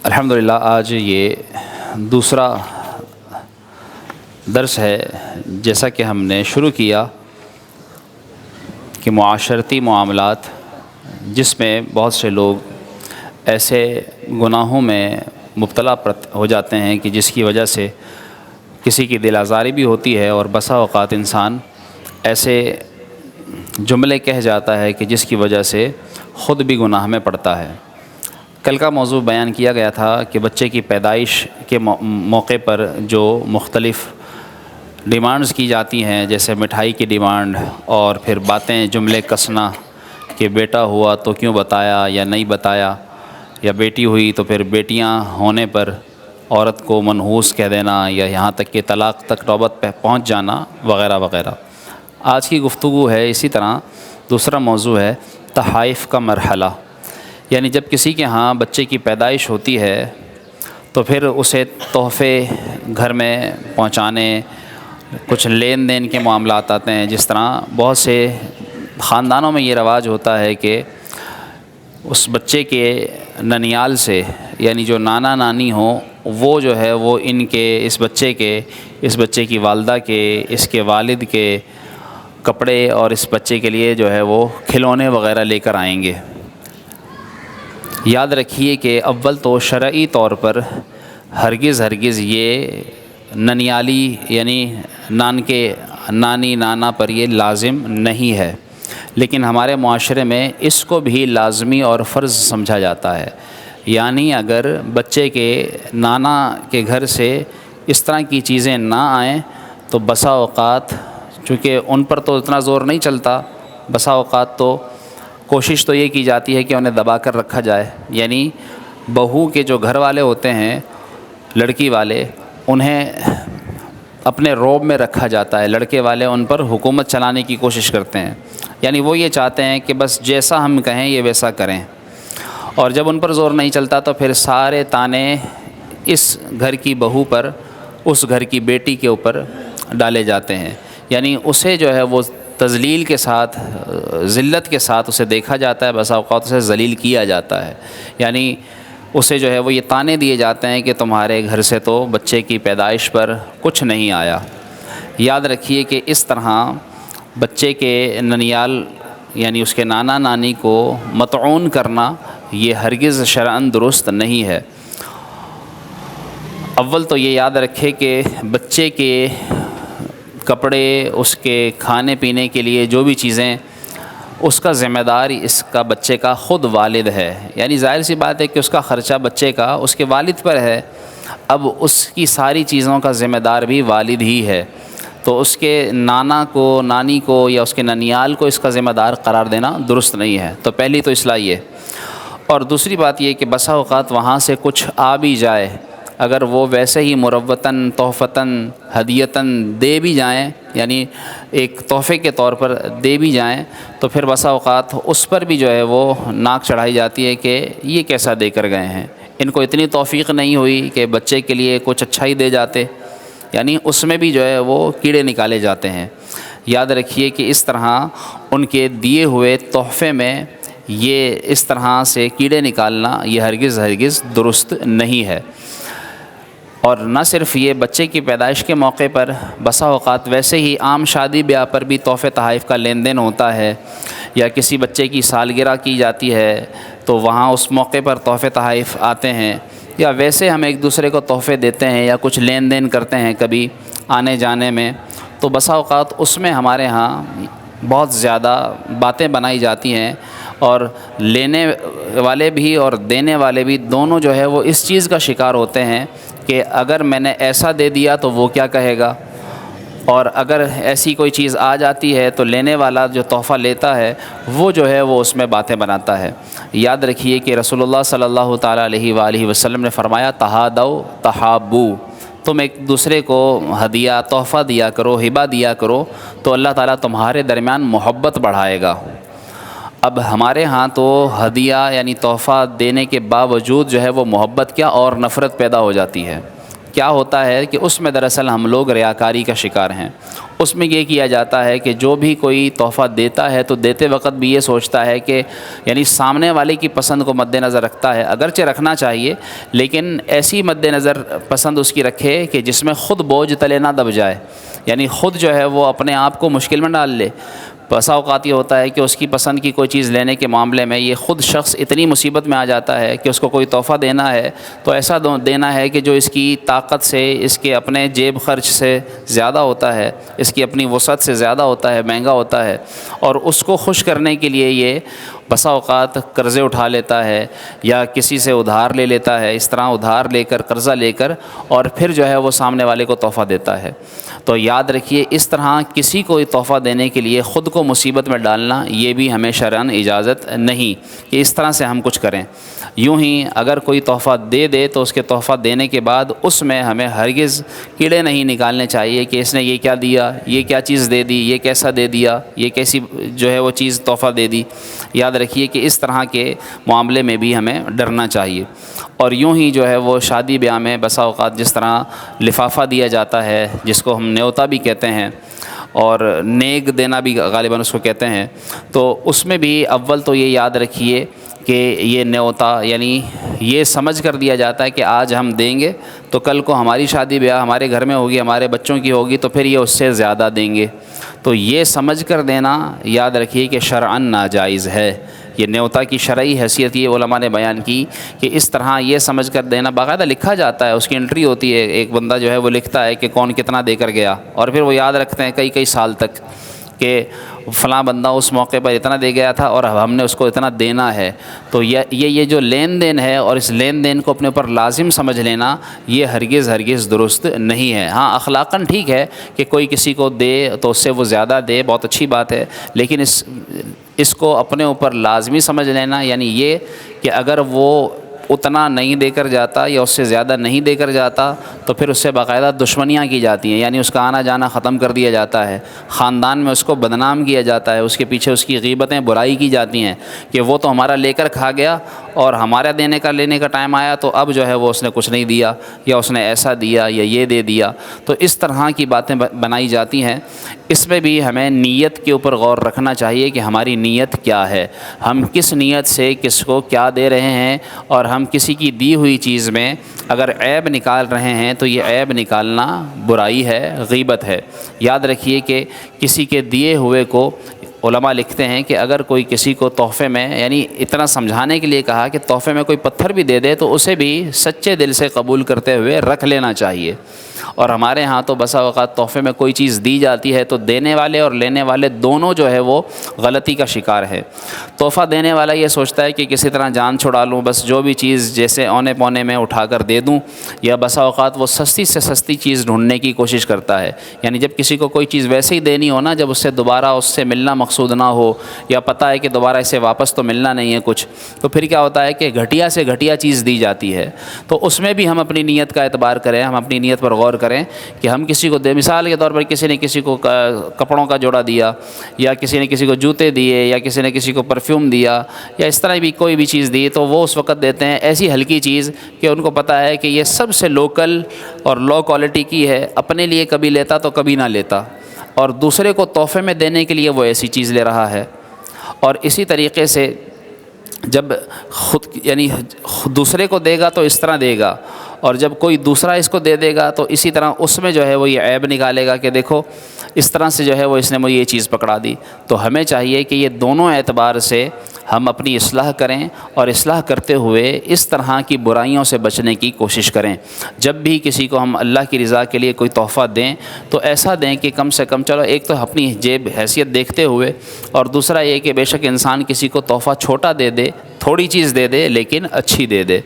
الحمدللہ آج یہ دوسرا درس ہے جیسا کہ ہم نے شروع کیا کہ معاشرتی معاملات جس میں بہت سے لوگ ایسے گناہوں میں مبتلا ہو جاتے ہیں کہ جس کی وجہ سے کسی کی دل آزاری بھی ہوتی ہے اور بسا اوقات انسان ایسے جملے کہہ جاتا ہے کہ جس کی وجہ سے خود بھی گناہ میں پڑتا ہے۔ کل کا موضوع بیان کیا گیا تھا کہ بچے کی پیدائش کے موقع پر جو مختلف ڈیمانڈز کی جاتی ہیں، جیسے مٹھائی کی ڈیمانڈ اور پھر باتیں جملے کسنا کہ بیٹا ہوا تو کیوں بتایا یا نہیں بتایا، یا بیٹی ہوئی تو پھر بیٹیاں ہونے پر عورت کو منحوس کہہ دینا، یا یہاں تک کہ طلاق تک نوبت پہ پہنچ جانا وغیرہ وغیرہ۔ آج کی گفتگو ہے اسی طرح دوسرا موضوع ہے تحائف کا مرحلہ، یعنی جب کسی کے ہاں بچے کی پیدائش ہوتی ہے تو پھر اسے تحفے گھر میں پہنچانے، کچھ لین دین کے معاملات آتے ہیں۔ جس طرح بہت سے خاندانوں میں یہ رواج ہوتا ہے کہ اس بچے کے ننیال سے، یعنی جو نانا نانی ہوں، وہ جو ہے وہ ان کے اس بچے کی والدہ کے، اس کے والد کے کپڑے اور اس بچے کے لیے جو ہے وہ کھلونے وغیرہ لے کر آئیں گے۔ یاد رکھیے کہ اول تو شرعی طور پر ہرگز یہ ننیالی یعنی نانی نانا پر یہ لازم نہیں ہے، لیکن ہمارے معاشرے میں اس کو بھی لازمی اور فرض سمجھا جاتا ہے۔ یعنی اگر بچے کے نانا کے گھر سے اس طرح کی چیزیں نہ آئیں تو بسا اوقات، چونکہ ان پر تو اتنا زور نہیں چلتا، بسا اوقات تو کوشش تو یہ کی جاتی ہے کہ انہیں دبا کر رکھا جائے، یعنی بہو کے جو گھر والے ہوتے ہیں، لڑکی والے، انہیں اپنے روب میں رکھا جاتا ہے، لڑکے والے ان پر حکومت چلانے کی کوشش کرتے ہیں، یعنی وہ یہ چاہتے ہیں کہ بس جیسا ہم کہیں یہ ویسا کریں، اور جب ان پر زور نہیں چلتا تو پھر سارے تانے اس گھر کی بہو پر، اس گھر کی بیٹی کے اوپر ڈالے جاتے ہیں، یعنی اسے جو ہے وہ تذلیل کے ساتھ، ذلت کے ساتھ اسے دیکھا جاتا ہے، بسا اوقات اسے ذلیل کیا جاتا ہے، یعنی اسے جو ہے وہ یہ طعنے دیے جاتے ہیں کہ تمہارے گھر سے تو بچے کی پیدائش پر کچھ نہیں آیا۔ یاد رکھیے کہ اس طرح بچے کے ننیال یعنی اس کے نانا نانی کو مطعون کرنا یہ ہرگز شرعاً درست نہیں ہے۔ اول تو یہ یاد رکھے کہ بچے کے کپڑے، اس کے کھانے پینے کے لیے جو بھی چیزیں، اس کا ذمہ دار اس کا بچے کا خود والد ہے، یعنی ظاہر سی بات ہے کہ اس کا خرچہ بچے کا اس کے والد پر ہے، اب اس کی ساری چیزوں کا ذمہ دار بھی والد ہی ہے، تو اس کے نانا کو، نانی کو یا اس کے ننیال کو اس کا ذمہ دار قرار دینا درست نہیں ہے۔ تو پہلی تو اصلاح یہ، اور دوسری بات یہ کہ بسا اوقات وہاں سے کچھ آ بھی جائے، اگر وہ ویسے ہی مروتاً، تحفتاً، ہدیتاً دے بھی جائیں، یعنی ایک تحفے کے طور پر دے بھی جائیں، تو پھر بسا اوقات اس پر بھی جو ہے وہ ناک چڑھائی جاتی ہے کہ یہ کیسا دے کر گئے ہیں، ان کو اتنی توفیق نہیں ہوئی کہ بچے کے لیے کچھ اچھا ہی دے جاتے، یعنی اس میں بھی جو ہے وہ کیڑے نکالے جاتے ہیں۔ یاد رکھیے کہ اس طرح ان کے دیے ہوئے تحفے میں یہ اس طرح سے کیڑے نکالنا یہ ہرگز درست نہیں ہے۔ اور نہ صرف یہ بچے کی پیدائش کے موقع پر، بسا اوقات ویسے ہی عام شادی بیاہ پر بھی تحفے تحائف کا لین دین ہوتا ہے، یا کسی بچے کی سالگرہ کی جاتی ہے تو وہاں اس موقع پر تحفے تحائف آتے ہیں، یا ویسے ہم ایک دوسرے کو تحفے دیتے ہیں یا کچھ لین دین کرتے ہیں کبھی آنے جانے میں، تو بسا اوقات اس میں ہمارے ہاں بہت زیادہ باتیں بنائی جاتی ہیں، اور لینے والے بھی اور دینے والے بھی دونوں جو ہے وہ اس چیز کا شکار ہوتے ہیں کہ اگر میں نے ایسا دے دیا تو وہ کیا کہے گا، اور اگر ایسی کوئی چیز آ جاتی ہے تو لینے والا جو تحفہ لیتا ہے وہ جو ہے وہ اس میں باتیں بناتا ہے۔ یاد رکھیے کہ رسول اللہ صلی اللہ تعالیٰ علیہ وآلہ وسلم نے فرمایا تہادوا تحابوا، تم ایک دوسرے کو ہدیہ، تحفہ دیا کرو، ہبہ دیا کرو، تو اللہ تعالیٰ تمہارے درمیان محبت بڑھائے گا۔ اب ہمارے ہاں تو ہدیہ یعنی تحفہ دینے کے باوجود جو ہے وہ محبت کیا اور نفرت پیدا ہو جاتی ہے۔ کیا ہوتا ہے کہ اس میں دراصل ہم لوگ ریاکاری کا شکار ہیں، اس میں یہ کیا جاتا ہے کہ جو بھی کوئی تحفہ دیتا ہے تو دیتے وقت بھی یہ سوچتا ہے کہ یعنی سامنے والے کی پسند کو مد نظر رکھتا ہے، اگرچہ رکھنا چاہیے لیکن ایسی مد نظر پسند اس کی رکھے کہ جس میں خود بوجھ تلے نہ دب جائے، یعنی خود جو ہے وہ اپنے آپ کو مشکل میں ڈال لے۔ بسا اوقات یہ ہوتا ہے کہ اس کی پسند کی کوئی چیز لینے کے معاملے میں یہ خود شخص اتنی مصیبت میں آ جاتا ہے کہ اس کو کوئی تحفہ دینا ہے تو ایسا دینا ہے کہ جو اس کی طاقت سے، اس کے اپنے جیب خرچ سے زیادہ ہوتا ہے، اس کی اپنی وسعت سے زیادہ ہوتا ہے، مہنگا ہوتا ہے، اور اس کو خوش کرنے کے لیے یہ بسا اوقات قرضے اٹھا لیتا ہے یا کسی سے ادھار لے لیتا ہے، اس طرح ادھار لے کر، قرضہ لے کر، اور پھر جو ہے وہ سامنے والے کو تحفہ دیتا ہے۔ تو یاد رکھیے اس طرح کسی کو تحفہ دینے کے لیے خود کو مصیبت میں ڈالنا یہ بھی ہمیں شرعاً اجازت نہیں کہ اس طرح سے ہم کچھ کریں۔ یوں ہی اگر کوئی تحفہ دے تو اس کے تحفہ دینے کے بعد اس میں ہمیں ہرگز کیڑے نہیں نکالنے چاہیے کہ اس نے یہ کیا دیا، یہ کیا چیز دے دی، یہ کیسا دے دیا، یہ کیسی جو ہے وہ چیز تحفہ دے دی۔ یاد رکھیے کہ اس طرح کے معاملے میں بھی ہمیں ڈرنا چاہیے۔ اور یوں ہی جو ہے وہ شادی بیاہ میں بسا اوقات جس طرح لفافہ دیا جاتا ہے، جس کو ہم نیوتا بھی کہتے ہیں اور نیک دینا بھی غالباً اس کو کہتے ہیں، تو اس میں بھی اول تو یہ یاد رکھیے کہ یہ نیوتا یعنی یہ سمجھ کر دیا جاتا ہے کہ آج ہم دیں گے تو کل کو ہماری شادی بیاہ ہمارے گھر میں ہوگی، ہمارے بچوں کی ہوگی تو پھر یہ اس سے زیادہ دیں گے، تو یہ سمجھ کر دینا یاد رکھیے کہ شرعاً ناجائز ہے۔ یہ نیوتا کی شرعی حیثیت یہ علماء نے بیان کی کہ اس طرح یہ سمجھ کر دینا، باقاعدہ لکھا جاتا ہے، اس کی انٹری ہوتی ہے، ایک بندہ جو ہے وہ لکھتا ہے کہ کون کتنا دے کر گیا، اور پھر وہ یاد رکھتے ہیں کئی سال تک کہ فلاں بندہ اس موقع پر اتنا دے گیا تھا اور ہم نے اس کو اتنا دینا ہے۔ تو یہ جو لین دین ہے اور اس لین دین کو اپنے اوپر لازم سمجھ لینا یہ ہرگز درست نہیں ہے۔ ہاں اخلاقاً ٹھیک ہے کہ کوئی کسی کو دے تو اس سے وہ زیادہ دے، بہت اچھی بات ہے، لیکن اس کو اپنے اوپر لازمی سمجھ لینا یعنی یہ کہ اگر وہ اتنا نہیں دے کر جاتا یا اس سے زیادہ نہیں دے کر جاتا تو پھر اس سے باقاعدہ دشمنیاں کی جاتی ہیں، یعنی اس کا آنا جانا ختم کر دیا جاتا ہے، خاندان میں اس کو بدنام کیا جاتا ہے، اس کے پیچھے اس کی غیبتیں، برائی کی جاتی ہیں کہ وہ تو ہمارا لے کر کھا گیا اور ہمارا لینے کا ٹائم آیا تو اب جو ہے وہ اس نے کچھ نہیں دیا یا اس نے ایسا دیا یا یہ دے دیا، تو اس طرح کی باتیں بنائی جاتی ہیں۔ اس میں بھی ہمیں نیت کے اوپر غور رکھنا چاہیے کہ ہماری نیت کیا ہے، ہم کس نیت سے کس کو کیا دے رہے ہیں، اور ہم کسی کی دی ہوئی چیز میں اگر عیب نکال رہے ہیں تو یہ عیب نکالنا برائی ہے، غیبت ہے۔ یاد رکھیے کہ کسی کے دیے ہوئے کو علماء لکھتے ہیں کہ اگر کوئی کسی کو تحفے میں، یعنی اتنا سمجھانے کے لیے کہا کہ تحفے میں کوئی پتھر بھی دے دے تو اسے بھی سچے دل سے قبول کرتے ہوئے رکھ لینا چاہیے۔ اور ہمارے ہاں تو بسا اوقات تحفے میں کوئی چیز دی جاتی ہے تو دینے والے اور لینے والے دونوں جو ہے وہ غلطی کا شکار ہے۔ تحفہ دینے والا یہ سوچتا ہے کہ کسی طرح جان چھڑا لوں، بس جو بھی چیز جیسے اونے پونے میں اٹھا کر دے دوں، یا بسا اوقات وہ سستی سے سستی چیز ڈھونڈنے کی کوشش کرتا ہے، یعنی جب کسی کو کوئی چیز ویسے ہی دینی ہو نا، جب اس سے دوبارہ اس سے ملنا مقصود نہ ہو یا پتہ ہے کہ دوبارہ اسے واپس تو ملنا نہیں ہے کچھ، تو پھر کیا ہوتا ہے کہ گھٹیا سے گھٹیا چیز دی جاتی ہے۔ تو اس میں بھی ہم اپنی نیت کا اعتبار کریں، ہم اپنی نیت پر غور کریں کہ ہم کسی کو دے، مثال کے طور پر کسی نے کسی کو کپڑوں کا جوڑا دیا، یا کسی نے کسی کو جوتے دیے، یا کسی نے کسی کو پرفیوم دیا، یا اس طرح بھی کوئی بھی چیز دی، تو وہ اس وقت دیتے ہیں ایسی ہلکی چیز کہ ان کو پتہ ہے کہ یہ سب سے لوکل اور لو کوالٹی کی ہے، اپنے لیے کبھی لیتا تو کبھی نہ لیتا، اور دوسرے کو تحفے میں دینے کے لیے وہ ایسی چیز لے رہا ہے۔ اور اسی طریقے سے جب خود یعنی دوسرے کو دے گا تو اس طرح دے گا، اور جب کوئی دوسرا اس کو دے دے گا تو اسی طرح اس میں جو ہے وہ یہ عیب نکالے گا کہ دیکھو اس طرح سے جو ہے وہ اس نے مجھے یہ چیز پکڑا دی۔ تو ہمیں چاہیے کہ یہ دونوں اعتبار سے ہم اپنی اصلاح کریں، اور اصلاح کرتے ہوئے اس طرح کی برائیوں سے بچنے کی کوشش کریں۔ جب بھی کسی کو ہم اللہ کی رضا کے لیے کوئی تحفہ دیں تو ایسا دیں کہ کم سے کم، چلو ایک تو اپنی جیب حیثیت دیکھتے ہوئے، اور دوسرا یہ کہ بے شک انسان کسی کو تحفہ چھوٹا دے دے، تھوڑی چیز دے دے لیکن اچھی دے دے،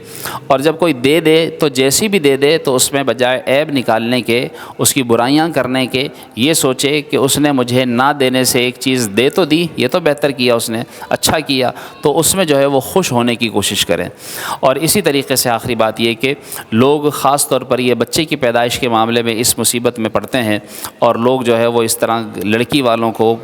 اور جب کوئی دے دے تو جیسی بھی دے دے تو اس میں بجائے عیب نکالنے کے، اس کی برائیاں کرنے کے، یہ سوچے کہ اس نے مجھے نہ دینے سے ایک چیز دے تو دی، یہ تو بہتر کیا، اس نے اچھا کیا، تو اس میں جو ہے وہ خوش ہونے کی کوشش کریں۔ اور اسی طریقے سے آخری بات یہ کہ لوگ خاص طور پر یہ بچے کی پیدائش کے معاملے میں اس مصیبت میں پڑتے ہیں، اور لوگ جو ہے وہ اس طرح لڑکی والوں کو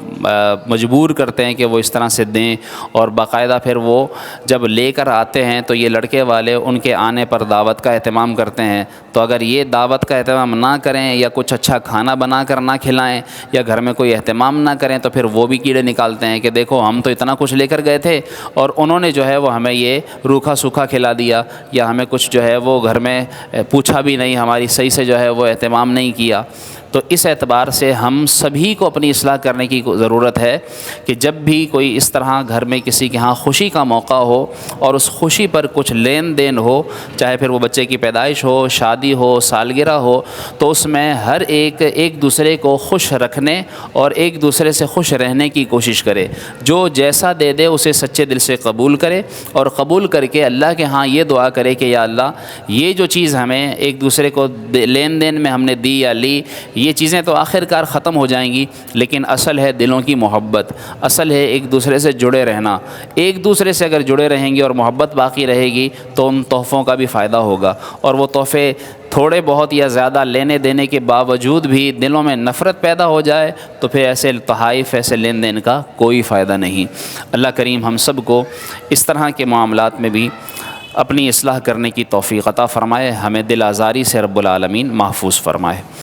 مجبور کرتے ہیں کہ وہ اس طرح سے دیں، اور باقاعدہ پھر وہ جب لے کر آتے ہیں تو یہ لڑکے والے ان کے آنے پر دعوت کا اہتمام کرتے ہیں، تو اگر یہ دعوت کا اہتمام نہ کریں یا کچھ اچھا کھانا بنا کر نہ کھلائیں یا گھر میں کوئی اہتمام نہ کریں تو پھر وہ بھی کیڑے نکالتے ہیں کہ دیکھو ہم تو اتنا کچھ لے کر گئے تھے اور انہوں نے جو ہے وہ ہمیں یہ روکھا سوکھا کھلا دیا، یا ہمیں کچھ جو ہے وہ گھر میں پوچھا بھی نہیں، ہماری صحیح سے جو ہے وہ اہتمام نہیں کیا۔ تو اس اعتبار سے ہم سبھی کو اپنی اصلاح کرنے کی ضرورت ہے کہ جب بھی کوئی اس طرح گھر میں کسی کے ہاں خوشی کا موقع ہو اور اس خوشی پر کچھ لین دین ہو، چاہے پھر وہ بچے کی پیدائش ہو، شادی ہو، سالگرہ ہو، تو اس میں ہر ایک دوسرے کو خوش رکھنے اور ایک دوسرے سے خوش رہنے کی کوشش کرے۔ جو جیسا دے دے اسے سچے دل سے قبول کرے، اور قبول کر کے اللہ کے ہاں یہ دعا کرے کہ یا اللہ یہ جو چیز ہمیں ایک دوسرے کو لین دین میں ہم نے دی یا لی، یہ چیزیں تو آخر کار ختم ہو جائیں گی، لیکن اصل ہے دلوں کی محبت، اصل ہے ایک دوسرے سے جڑے رہنا۔ ایک دوسرے سے اگر جڑے رہیں گے اور محبت باقی رہے گی تو ان تحفوں کا بھی فائدہ ہوگا، اور وہ تحفے تھوڑے بہت یا زیادہ لینے دینے کے باوجود بھی دلوں میں نفرت پیدا ہو جائے تو پھر ایسے تحائف، ایسے لین دین کا کوئی فائدہ نہیں۔ اللہ کریم ہم سب کو اس طرح کے معاملات میں بھی اپنی اصلاح کرنے کی توفیق عطا فرمائے، ہمیں دل آزاری سے رب العالمین محفوظ فرمائے۔